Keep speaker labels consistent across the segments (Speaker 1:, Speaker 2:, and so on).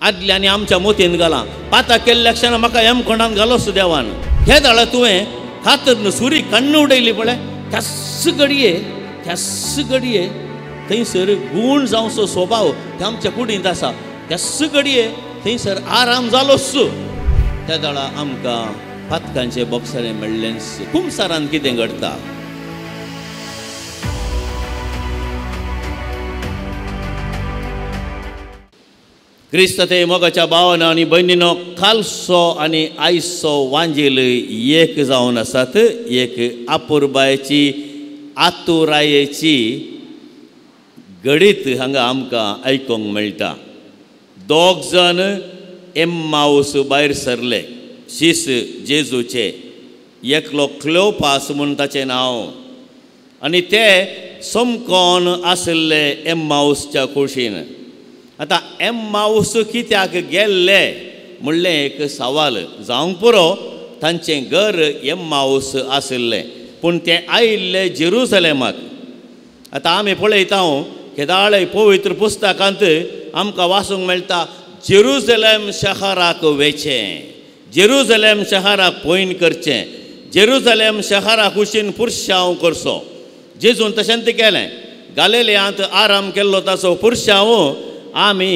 Speaker 1: आदल्या आनी आमच्या मोतीन घाला पाता केल्ल्या क्षणां म्हाका हेम कोणान घालोस देवान हे दाळा तुवें खातर सुरी कण्ण उडयली पळय त्यास घडये थंयसर गुण जावचो स्वभाव ते आमच्या कुडींत आसा त्यास घडये थंयसर आराम जालोच त्या दाळा आमकां पातकांचे बॉक्सारे मेळ्ळें कुमसारान कितें घडटा क्रिस्त ते मोगाच्या भावान आनी भयणीनो खालसो आनी आयचो वांजेल एक जावन आसात एक आपुरबायेची आतुरायेची घडीत हांगा आमकां आयकोंक मेळटा दोग जण एम्माऊस भायर सरले शीस जेजूचे एकलो क्लोपास म्हूण ताचें नांव आनी ते समकोन आसले एम्माऊसच्या कुशीन आतां एम्माऊस कित्याक गेल्ले म्हणलें एक सवाल जावंक पुरो तांचें घर एम्माऊस आसलें पूण ते आयिल्ले जेरुसलेमाक आतां आमी पळयता केदाळे पवित्र पुस्तकांत आमकां वाचूंक मेळटा जेरुसलेम शहराक वेचें जेरुसलेम शहराक पयन करचें जेरुसलेम शहरा कुशीन पुरशांव करचो जेजून तशेंच केलें गालिलेयांत आराम केल्लो ताचो पुरशांव आमी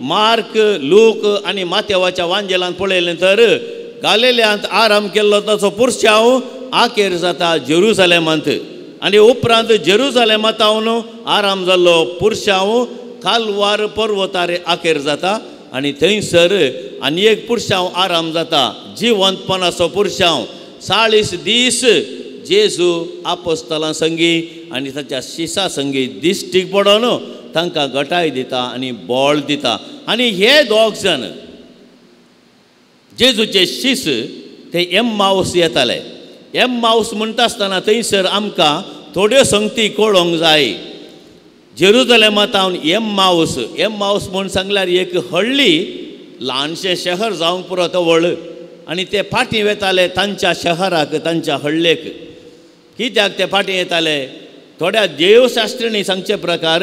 Speaker 1: मार्क लूक आनी मातेवाच्या वांजेलांत पळयलें तर गालिलेयांत आराम केल्लो ताचो पुरशांव आखेर जाता जेरुसलेमांत आनी उपरांत जेरुसलेमांतावन आराम जाल्लो पुरशांव कालवार पर्वतार आखेर जाता आनी थंयसर आनी एक पुरशांव आराम जाता जिवंतपणाचो पुरशांव 40 दीस जेजू आपोस्तलां संगी आनी ताच्या शिसा संगी दिश्टीक पडोन तांकां घटाय दिता आनी बोळ दिता आनी हे दोग जण जेजूचे शीस ते एम्माऊस येताले एम्माऊस म्हणटा आसतना थंयसर आमकां थोड्यो संगती कळोवंक जाय जेरुसलेमांतावन एम्माऊस म्हूण सांगल्यार एक हळ्ळी ल्हानशें शहर जावंक पुरो तो व्हड आनी ते फाटीं वेताले तांच्या शहराक तांच्या हळ्ळेक कित्याक ते फाटीं येताले थोड्या देवशास्त्रिणी सांगचे प्रकार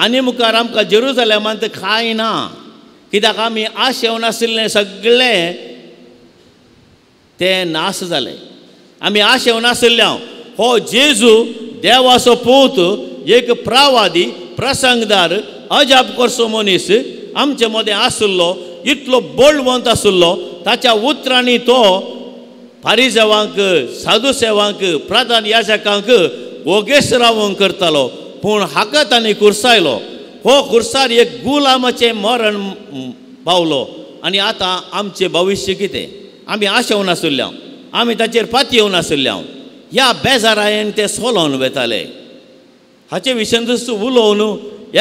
Speaker 1: आनी मुखार आमकां जेरुसलेमांत कांय ना कित्याक आमी आशेवन आशिल्लें सगळें तें नाश जालें आमी आशेवन आशिल्ल्या हो जेजू देवाचो पूत एक प्रवादी प्रसंगदार अजाप करचो मनीस आमचे मदें आसलो इतलो बोलवंत आसलो ताच्या उतरांनी तो फारिसेवांक साधुसेवांक प्रधान याजकांक ओगेस रावंक करतालो पूण हाका तांणी कुर्सायलो हो कुर्सार एक गुलामाचें मरण पावलो आनी आतां आमचें भविश्य कितें आमी आशेवन आशिल्ल्या आमी ताचेर पाती येवन आशिल्ल्या ह्या बेजारायेन ते सोलोवन वेताले हाचे विशयन उलोवन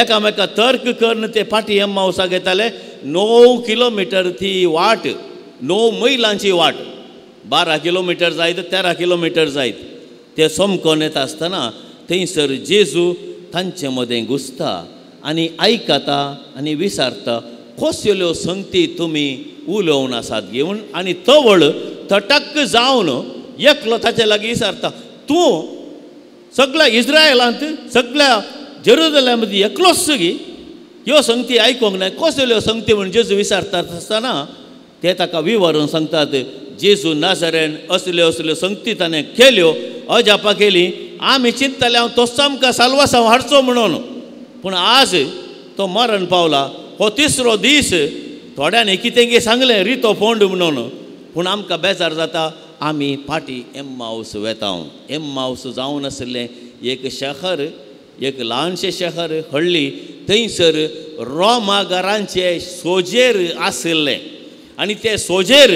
Speaker 1: एकामेका तर्क करून ते फाटी एम्माऊसाक येताले 9 किलोमिटर ती वाट 9 मैलांची वाट 12 किलोमिटर जायत 13 किलोमिटर जायत ते सोमकोन येता आसतना थंयसर जेजू तांचे मदें घुसता आनी आयकता आनी विचारता कसल्यो संगती तुमी उलोवन आसात घेवन आनी तो वळ तटक्क जावन एकलो ताचे लागीं विचारता तूं सगळ्या इस्रायलांत सगळ्या जेरुसलेमांत एकलोच गी ह्यो संगती आयकोंक ना कसल्यो संगती म्हूण जेजू विचारतात आसतना ते ताका विवरून सांगतात जेजू नासरेन असल्यो संगती ताणें केल्यो अजापां केली आमी चिंतताले हांव तोच आमकां साल्वासांव हाडचो म्हणून पूण आज तो मरण पावला हो तिसरो दीस थोड्यांनी कितें सांगलें रितो फोंड म्हणून पूण आमकां बेजार जाता आमी फाटी एम्माऊस वेता एम्माऊस जावन आसलें एक शहर एक ल्हानशें शहर हळ्ळी थंयसर रोमागारांचे सोजेर आसलें आनी ते सोजेर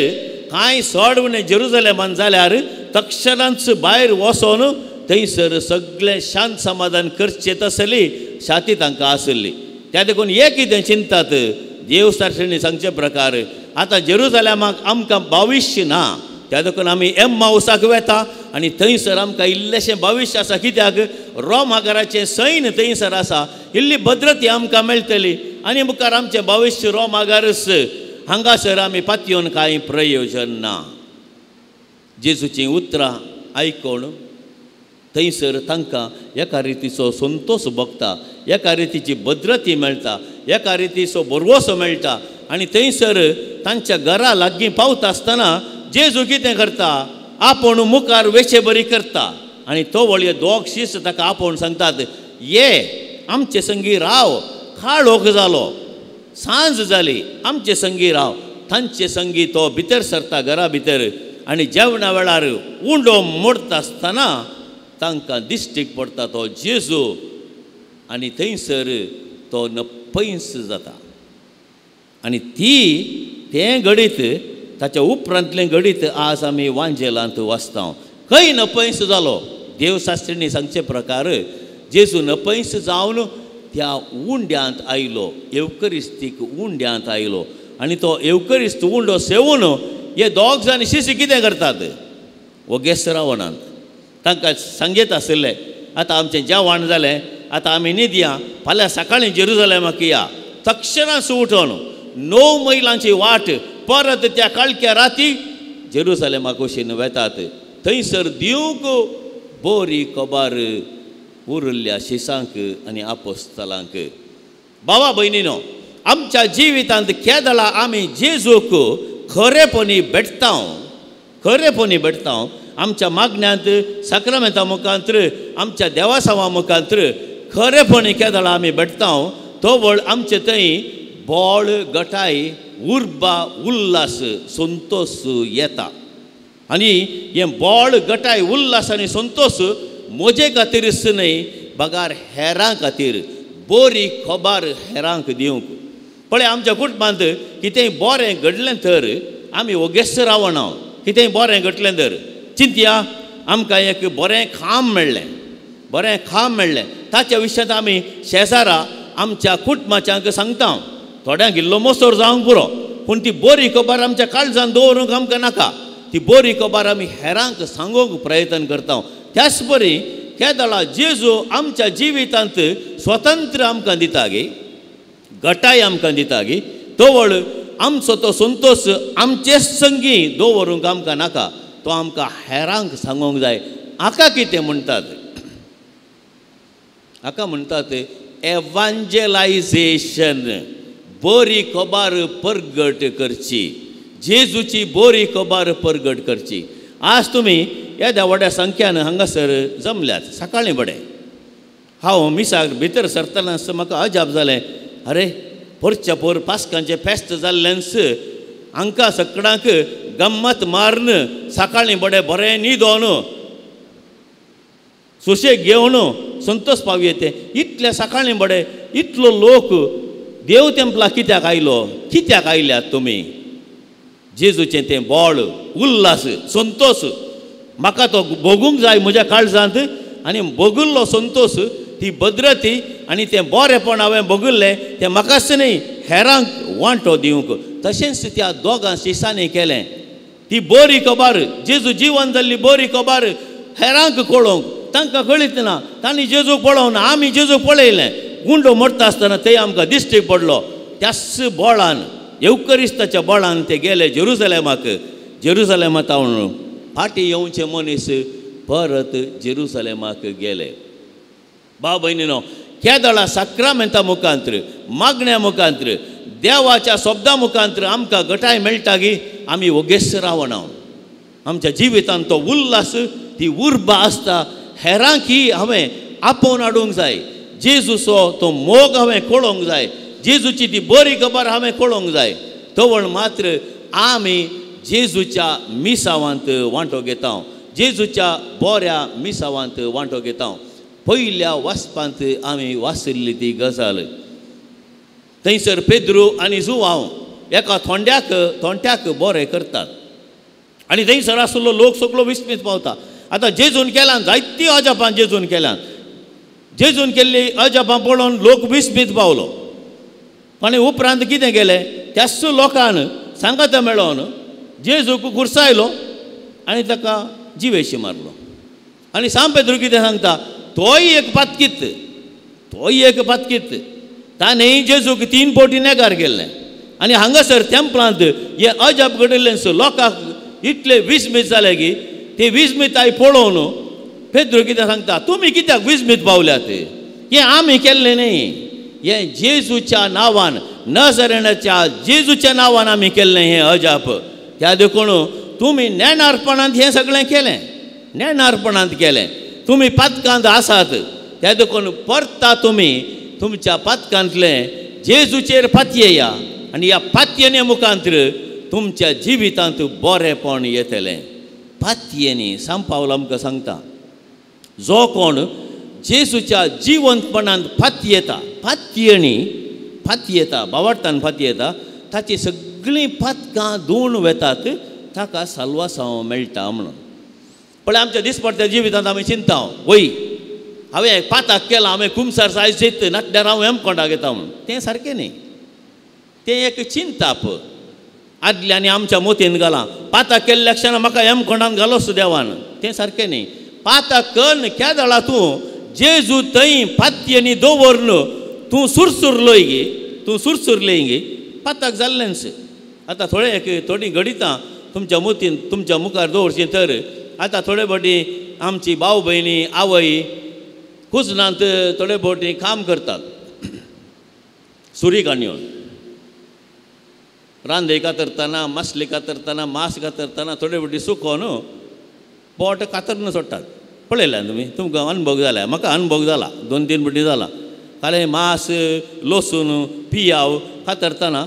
Speaker 1: कांय चड उणें जेरुसलेमांत जाल्यार तक्षणांच भायर वचोन थंयसर सगळें शांत समाधान करचें तसली शाती तांकां आसली त्या देखून हे कितें चिंतात देवशास्त्रिणी सांगचे प्रकार आतां जेरुसलेमाक आमकां भविश्य ना त्या देखून आमी एम्माऊसाक वेता आनी थंयसर आमकां इल्लेशें भविश्य आसा कित्याक रोमागाराचें सैन्य थंयसर आसा इल्ली भद्रती आमकां मेळटली आनी मुखार आमचें भविश्य रोमागारच हांगासर आमी पातयेवन कांय प्रयोजन ना जेजूचीं उतरां आयकोन थंयसर तांकां एका रितीचो संतोश भोगता एका रितीची भद्रती मेळटा एका रितीचो बरवोसो मेळटा आनी थंयसर तांच्या घरा लागीं पावता आसतना जेजू कितें करता, आपूण मुखार वेचे बरी करता आनी तो वळी दोग शिश्य ताका आपोवन सांगतात, ये आमचे संगी राव, काळोख जालो, सांज जाली, आमचे संगी राव. तांचे संगी तो भितर सरता घरा भितर आनी जेवणा वेळार उंडो मोडटा आसतना तांकां दिश्टीक पडटा तो जेजू आनी थंयसर तो नपयस जाता. आनी तें घडीत ताच्या उपरांतलें घडीत आज आमी वांजेलांत वाचता. खंय नपयस जालो, देवशास्त्रींनी सांगचे प्रकार जेजू नपयस जावन त्या उंड्यांत आयलो, एवकरिस्तीक उंड्यांत आयलो आनी तो एवकरिस्त उंडो सेवून हे दोग जाण शिश्य कितें करतात, ओगेस रावनांत. तांकां सांगीत आसलें, आतां आमचें जेवण जालें, आतां आमी न्हिदया, फाल्यां सकाळीं जेरुसलेमाक या. तक्षणाच उठोन 9 मैलांची वाट परत त्या काळक्या राती जेरुसलेमाक वचून वेतात. थंयसर दिवंक बरी खबर उरल्या शिसांक आनी आपोस्तलांक. बाबा भयणीनो, आमच्या जिवितांत केदळा आमी जेजूक खरेपणी भेटता. आमच्या मागण्यांत, साक्रामेंता मुखांतर, आमच्या देवासावा मुखांतर खरेपणी केदळा आमी भेटता. तो वळ आमचे थंय बोळ, गटाय, उर्बा, उल्हास, संतोष येता. आनी हे बोळ, गटाय, उल्हास आनी संतोष म्हजे खातीरच न्हय, बगार हेरां खातीर बरी खबर हेरांक दिवंक. पळय, आमच्या कुटुंबांत कितेंय बरें घडलें तर आमी ओगेस्त रावना. कितेंय बरें घडलें तर चिंतया, आमकां एक बरें खाम मेळ्ळें, ताच्या विशयांत आमी शेजारा आमच्या कुटुंबाच्यांक सांगता. थोड्यांक इल्लो मोसोर जावंक पुरो, पूण ती बरी खबर आमच्या काळजांत दवरूंक आमकां नाका. ती बरी खबर आमी हेरांक सांगूंक प्रयत्न करता. त्याच बरी केदळा जेजू आमच्या जिवितांत स्वतंत्र आमकां दिता गे, गटाय आमकां दिता गे. तोवळ आमचो तो संतोष आमचेच संगी दवरूंक आमकां नाका, तो आमकां हेरांक सांगूंक जाय. हाका कितें म्हणटात? हाका म्हणटात एवांजेलायझेशन, बरी खबर परगट करची, जेजूची बरी खबर परगट करची. आज तुमी येद्या व्हड्या संख्यान हांगासर जमल्यात. सकाळीं बडें हांव मिसाक भितर सरतना म्हाका अजाप जालें, अरे परच्या पोर पास्कांचें फेस्त जाल्लेंस हांकां सगळ्यांक गम्मत मारून सकाळीं बरें न्हिदोन सुशेग घेवन संतोष पावये ते. इतल्या सकाळीं बडें इतलो लोक देव तेंपला कित्याक आयलो? कित्याक आयल्यात तुमी? जेजूचें तें बोळ, उल्हास, संतोष म्हाका तो भोगूंक जाय म्हज्या काळजांत. आनी भोगुल्लो संतोष, ती भद्रती आनी तें बरेंपण हांवें भोगुल्लें तें म्हाकाच न्ही, हेरांक वांटो दिवंक. तशेंच त्या दोगां शिश्यांनी केलें. ती बरी खबर, जेजू जिवन जाल्ली बरी खबर हेरांक कळोवंक. तांकां कळीत ना, तांणी जेजूक पळोवना, आमी जेजूक पळयलें. गुंडो मरता आसतना थंय आमकां दिश्टीक पडलो. त्याच बोळान, एवकरिस्ताच्या बोळान ते गेले जेरुसलेमाक. जेरुसलेमांत फाटीं येवचे मनीस परत जेरुसलेमाक गेले. भाव भयणीनो, केदळा साक्रामेंता मुखांतर, मागण्या मुखांतर, देवाच्या शब्दा मुखांतर आमकां गटाय मेळटा गी, आमी ओगेस रावना. आमच्या जिवितांत तो उल्हास, ती उर्बा आसता. हेरांक ही हांवें आपोवन हाडूंक जाय. जेजूचो तो मोग हांवें कळोवंक जाय. जेजूची ती बरी खबर हांवें कळोवंक जाय. तवळ मात्र आमी जेजूच्या मिसावांत वांटो घेता. जेजूच्या बऱ्या मिसावांत वांटो घेता. पयल्या वाचपांत आमी वाचल्ली ती गजाल. थंयसर पेद्रू आनी जुवांव एका थोंट्याक बरें करतात. आनी थंयसर आसलो लोक सगळो विस्मीत पावता. आतां जेजून केल्यान जायती अजापां जेजून केल्यान. जेजून केल्ली अजापां पळोवन लोक विस्मीत पावलो. आनी उपरांत कितें केलें? त्याच लोकान सांगाता मेळोन जेजूक कुर्सायलो आनी ताका जिवेशी मारलो. आनी सांग पेद्रू कितें सांगता? तोय एक पातकीत ताणें जेजूक 3 फावटी नेगार केल्लें. आनी हांगासर तेंपलांत हे अजाप घडिल्लें लोकांक इतले विस्मीत जाले की ते विस्मिताय पळोवन पेद्रू कितें सांगता? तुमी कित्याक विस्मीत पावल्यात? हें आमी केल्लें न्ही, हे जेजूच्या नांवान नजरेणाच्या जेजूच्या नांवान आमी केल्लें हें अजाप. त्या देखून तुमी ज्ञानार्पणांत हें सगळें केलें, ज्ञानार्पणांत केलें. तुमी पातकांत आसात त्या देखून परता तुमी तुमच्या पातकांतलें जेजूचेर पातयेया आनी ह्या पातयेने मुखांतर तुमच्या जिवितांत बरेंपण येतलें. पातयेनी सांग पावलो आमकां सांगता, जो कोण जेजूच्या जिवंतपणांत पातयेता, पातयेता बावडटान पातयेता, ताची सगळीं पातकां धुवन वेतात, ताका साल्वासांव मेळटा म्हणून. पण आमच्या दिसपट्ट्या जिवितांत आमी चिंता, वय हांवें पाताक केलां, हांवें कुमसार सायज जेत नाटल्यार हांव हेमकोंडाक येता म्हणून. तें सारकें न्ही. तें एक चिंताप आदल्यांनी आमच्या मोतीन घालां. पाताक केल्ल्या क्षणां म्हाका हेमकोंडान घालोस देवान, तें सारकें न्ही. पाताक कन्न क्या जाळा तूं जेजू थंय पातयेनी दवरून तूं सुरसुरलोय गे, तूं सुरसुरलें गे, पाताक जाल्लेंच. आतां थोडी घडितां तुमच्या मोतीन तुमच्या मुखार दवरचीं तर आतां थोडे फावटी आमची भाव भयणी आवय कुजनांत थोडे फावटी काम करतात. सुरी काणयो रांदे कातरतना, मसले कातरतना, मांस कातरतना थोडे फावटी सुकोवन पोट कातरन सोडटात. पळयल्यात तुमी? तुमकां अनुभव जाला? म्हाका अनुभव जाला, 2-3 फावटी जाला. खालें मांस, लसूण, पियाव कातरतना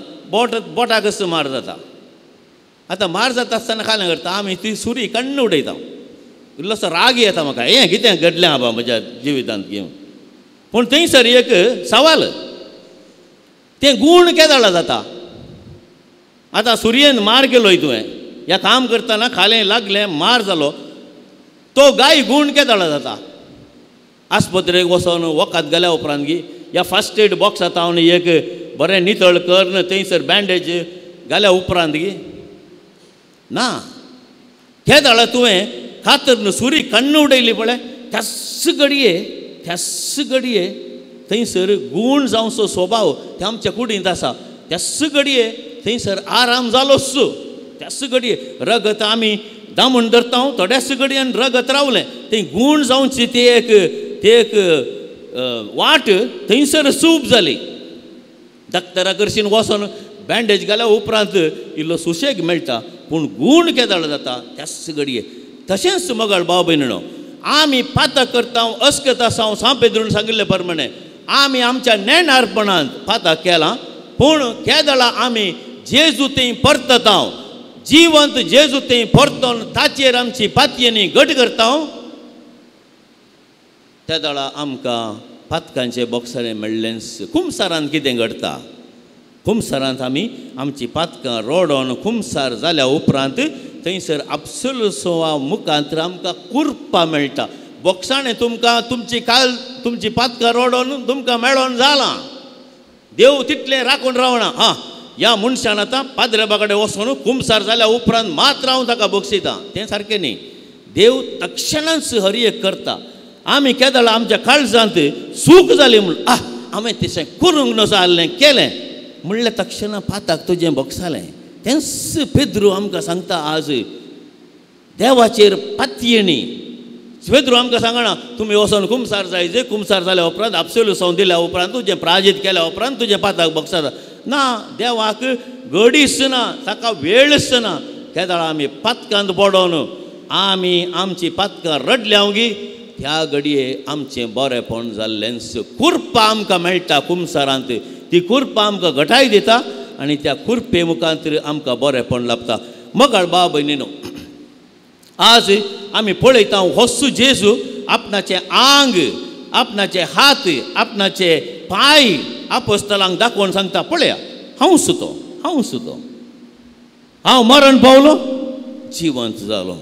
Speaker 1: बोटाक असो मार जाता. आतां मार जाता आसतना खालें करता आमी ती सुरी कण्ण उडयता. इल्लोसो राग येता म्हाका, हें कितें घडलें आबा म्हज्या जिवितांत घेवन. पूण थंयसर एक सवाल, तें गूण केदाळा जाता. आतां सुरयेन मार केलोय तुवें, ह्या काम करतना खालें लागलें, मार जालो, तो गाय गूण केदाळा जाता. आस्पत्रेक वचोन वखद घाल्या उपरांत गी ह्या फर्स्ट एड बॉक्सांत हांव एक बरें नितळ करन थंयसर बँडेज घाल्या उपरांत गी ना. केदाळा तुवें खातर सुरी कण्ण उडयली पळय, त्याच घडये थंयसर गूण जावचो स्वभाव ते आमच्या कुडींत आसा. त्याच घडये थंयसर आराम जालोच. त्याच घडये रगत आमी दामून धरता, थोड्याच घडयेन रगत रावलें. तें गूण जावची ती एक वाट थंयसर सूप जाली. डॉक्टरा कडच्यान वचोन बँडेज घाल्या उपरांत इल्लो सुशेग मेळटा, पूण गूण केदाळ जाता त्याच घडये. तशेंच मोगाळ भाव भयणीनो, आमी पातक करता अस्कत आसा. सांपेद्रून सांगिल्ले प्रमाणे आमी आमच्या ज्ञानार्पणांत पातक केलां, पूण केदाळा आमी जेजू थंय परतता, जिवंत जेजू थंय परतोन ताचेर आमची पातयेनी घट करता. त्या दाळा आमकां पातकांचे बॉक्सारे मेळ्ळेंच. खुमसारांत कितें घडटा? खुमसारांत आमी आमची पातकां रोडोन खुमसार जाल्या उपरांत थंयसर आपसुलसोवा मुखांतर आमकां कुरपां मेळटा. बॉक्साणें तुमकां तुमची पातकां रोडोन तुमकां मेळोन जालां. देव तितलें राखून रावना. ह्या मनशान आतां पाद्रेबा कडेन वचून खुमसार जाल्या उपरांत मात रावन ताका बक्षिता, तें सारकें न्ही. देव तक्षणांच हरियेक करता. आमी केदाळा आमच्या काळजांत सूख जाली म्हूण हांवें तशें करूंक नजो आसलें केलें म्हणलें तक्षणां पाताक तुजें बक्षालें. तेंच पेद्रू आमकां सांगता आज देवाचेर पातयेनी. पेद्रू आमकां सांगना तुमी वचोन खुमसार जायचे, खुमसार जाल्या उपरांत आपसेलूसांव दिल्या उपरांत तुजें प्राजीत केल्या उपरांत तुजें पाताक बक्षाता ना. देवाक घडीच ना, ताका वेळच ना. केदाळा आमी पातकांत पडोन आमी आमची पातकां रडल्या गी ह्या घडये आमचें बरेंपण जाल्लेंच. कुरपां आमकां मेळटा खुमसारांत. ती कुरपां आमकां घटाय दिता आनी त्या कुरपे मुखांतर आमकां बरेंपण लाभता. मोगाळ भाव भयणीनो, आज आमी पळयता होस्सू जेजू आपणाचें आंग, आपणाचे हात, आपणाचे पाय आपोस्तलांक दाखोवन सांगता, पळया हांव सुतो, हांव मरण पावलो, जिवंत जालो.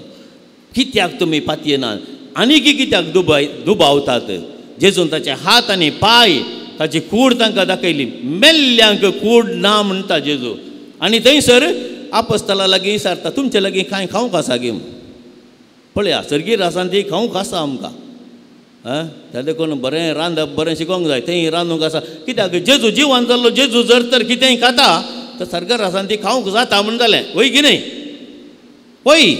Speaker 1: कित्याक तुमी पातयेनात आनी कित्याक दुबावतात? जेजून ताचे हात आनी पाय, ताची कूड तांकां दाखयली. मेल्ल्यांक कूड ना म्हणटा जेजू. आनी थंयसर आपोस्तला लागीं विचारता, तुमचे लागीं कांय खावंक आसा गे? पळया सर्गीर आसा ती खावंक आसा आमकां. त्या देखून बरें रांदप बरें शिकोवंक जाय. थंय रांदूंक आसा. कित्याक जेजू जिवंत जाल्लो जेजू जर तर कितेंय खाता तर सर्गीर आसा ती खावंक जाता म्हण जालें, वय की न्ही? वय.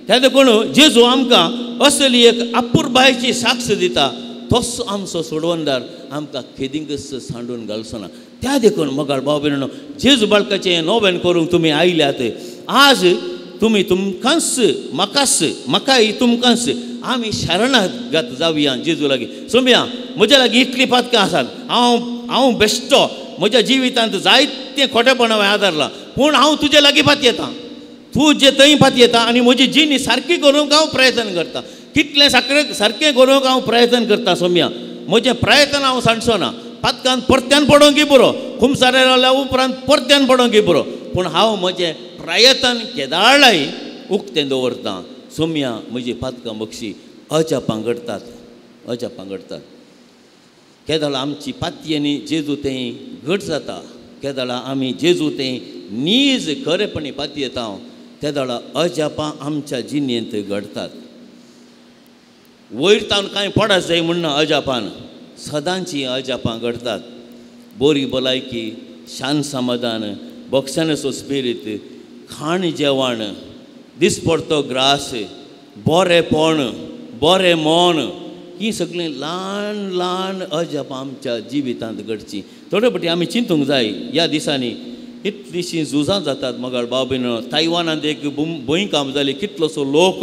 Speaker 1: त्या देखून जेजू आमकां असली एक अपुर्बायेची साक्ष दिता. तोच आमचो सोडवणदार आमकां खेदिंगच सांडून घालचो ना. त्या देखून मोगाळ भाव भयणो, जेजू बाळकाचें नोवेन करूंक तुमी आयल्यात. आज तुमी तुमकांच म्हाकाय तुमकांच आमी शरणागत जावया जेजू लागीं. सोम्या, म्हज्या लागीं इतलीं पातकां आसात, हांव बेश्टो, म्हज्या जिवितांत जायतें खोटेपण हांवें आदारलां, पूण हांव तुजे लागीं पात येता. तूं जे थंय पात येता आनी म्हजी जिणी सारकी करूंक हांव प्रयत्न करता. कितलें सारकें करूंक हांव प्रयत्न करता. सोम्या, म्हजें प्रयत्न हांव सांडचो ना. पातकांत परत्यान पडोंकय पुरो, खुमसारे रावल्या उपरांत परत्यान पडोंकय पुरो, पूण हांव म्हजें प्रयत्न केदारळाय उक्तें दवरतां. सोम्या, म्हजी पातकां बक्षी अजापां घडटात. केदाळा आमची पातयेनी जेजू तें घट जाता. केदाळा आमी जेजू तें नीज खरेपणी पातयेता येता. केदाळा अजापां आमच्या जिणेंत घडटात. वयर तावन कांय पडत जाय म्हणना अजापान, सदांची अजापां घडटात. बरी भलायकी, शांत समाधान, बक्षानसो स्पिरीट, खाण जेवण, दिसपडतो ग्रास, बरेपण, बरें मन, ही सगळीं ल्हान ल्हान अजापां आमच्या जिवितांत घडची. थोडे फावटी आमी चिंतूंक जाय, ह्या दिसांनी कितलींशीं झुजां जातात मोगाळ भाव भयणो. तायवानांत एक भुंयकांप जाली, कितलोसो लोक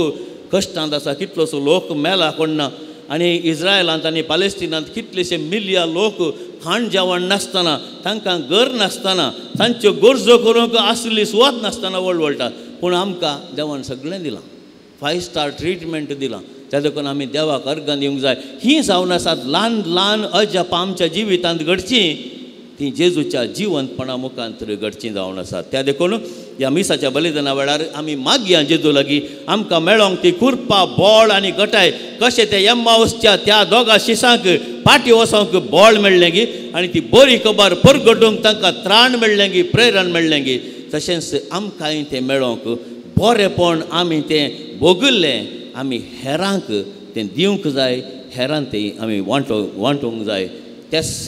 Speaker 1: कश्टांत आसा, कितलोसो लोक मेला कोण्णा. आनी इज्रायलांत आनी पॅलेस्टिनांत कितलेशे मिलियन लोक खाण जेवण नासतना, तांकां घर नासतना, तांच्यो गरजो करूंक आसली सुवात नासतना वळवळटात. पूण आमकां देवान सगळें दिलां, 5 स्टार ट्रिटमेंट दिलां. त्या देखून आमी देवाक अर्गां दिवंक जाय. ही जावन आसात ल्हान ल्हान अजापां आमच्या जिवितांत घडचीं, ती जेजूच्या जिवंतपणा मुखांतर घडचीं जावन आसात. त्या देखून ह्या मिसाच्या बलिदाना वेळार आमी मागया जेजू लागीं आमकां मेळोंक ती कुर्पा, बळ आनी घटाय. कशें ते एम्माऊसच्या त्या दोगा शिसांक पाटी वसोंक बळ मेळ्ळें गी, आनी ती बरी खबर परगटूंक तांकां त्राण मेळ्ळें गी, प्रेरण मेळ्ळें गी. तशेंच आमकांय तें मेळोंक बरेपण आमी तें भोगिल्लें आमी हेरांक तें दिवंक जाय. हेरां तें आमी वांटोवंक जाय. तेच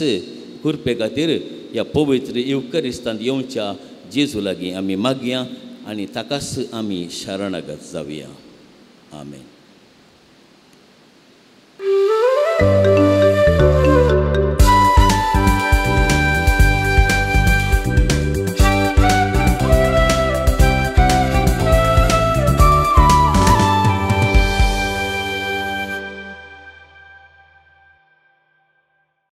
Speaker 1: कुरपे खातीर ह्या पवित्र युकरिस्तांत येवच्या जेजू लागीं आमी मागया आनी ताकाच आमी शरणागत जावया. आमेन.